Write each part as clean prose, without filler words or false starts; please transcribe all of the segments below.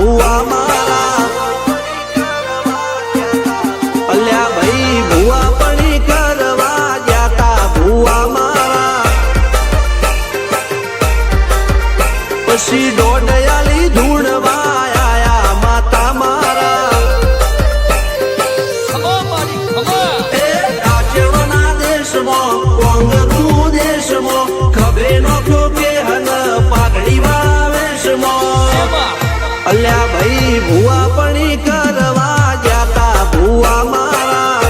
ભુવા મારા અલ્યા ભાઈ ભુવા પણી કરવા જાતા ભુવા મારા પછી ડોડયાલી ધૂણવા આયા માતા મારા કાચેવના દેશમાં કોંગતું દેશમાં ખભે નોખો કે હન પાઘડી વાવેશમાં અલ્યા ભાઈ ભુવા પણી કરવા જાતા ભુવા મારા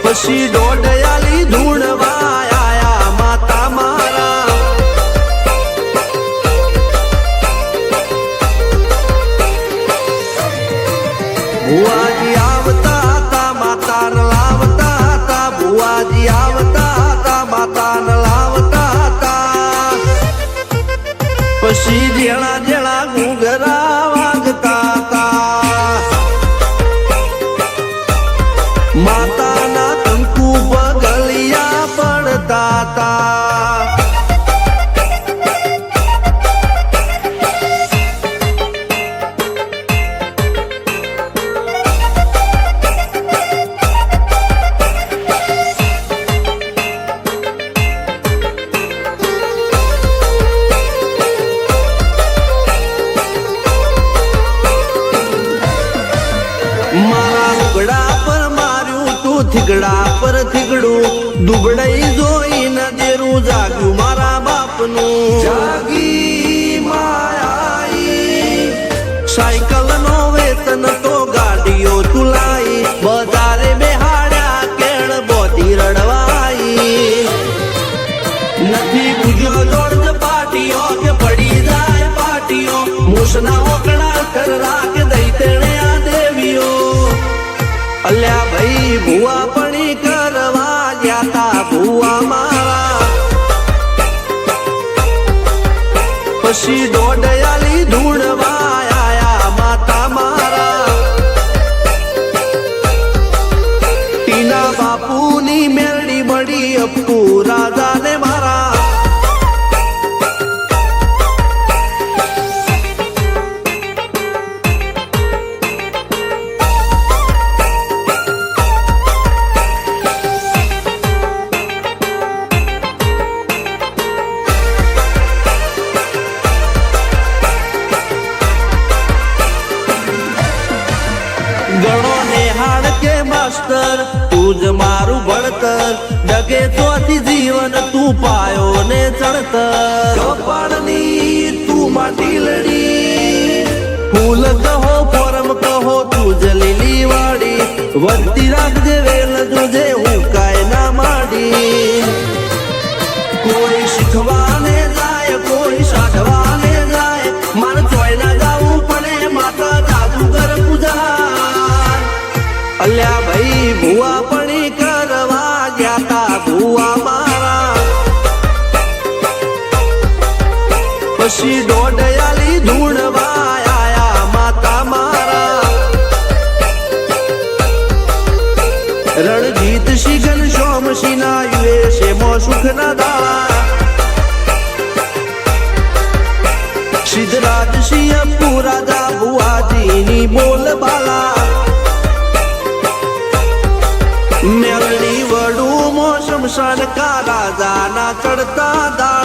પછી ડોડયાલી ધૂણવા આયા માતા મારા ભુવાજી આવતા હતા માતા ન લાવતા હતા ભુવાજી આવતા હતા માતા ન લાવતા હતા પછી જેણા જેણા ઘૂંઘરા વાગતા હતા માતાના કંકુ પગલિયા પડતા હતા મારા લુગડા પર માર્યું તું થીગડા પર થીગડું દુબળાઈ જોઈને દેરું જાગ્યું મારા બાપનું જાગી માયાઈ સાયકલ નો વેતન તો ગાડીઓ તુલાઈ બજારે બેહાડ્યા કેળ બોધી રડવાઈ નથી પૂજ્યો જોડ પાટીઓ કે પડી જાય પાટીઓ મૂસના ઓકડા કર રાખ દઈ તેણે આ દેવીઓ અલ્યા ભાઈ ભુવા પણી કરવા જાતા ભુવા મારા પછી ડોડયાલી ધૂણવા આયા માતા મારા ટીના બાપુની મેરડી મળી અપ્પુ રાજાને મારા ગણો નેહાળ કે માસ્ટર તું જ મારું ભણતર ડગે તોથી જીવન તું પાયો ને ચણતર કપાળની તું માટી લડી ફૂલ કહો ફોરમ કહો તું જ લીલી વાડી વધતી રાખજે વેલ જોજે હું કાય ના માડી કોઈ શીખવાને જાય કોઈ સાધવાને જાય મારે ચોય ના જાવું પડે માતા જાદુગર પૂજા અલ્યા ભાઈ ભુવા પણી કરવા જાતા ભુવા મારા પછી ડોડયાલી ધૂણવા આયા માતા મારા રણજીત શિગન સોમસી ના યુએસે મો સુખ ના દાળા સિદ્ધરાજ સિંહ પુરાજા ભુવાજીની બોલ બાલા મેલડી વડું મોસમ સનકા રાજાના ચડતા દા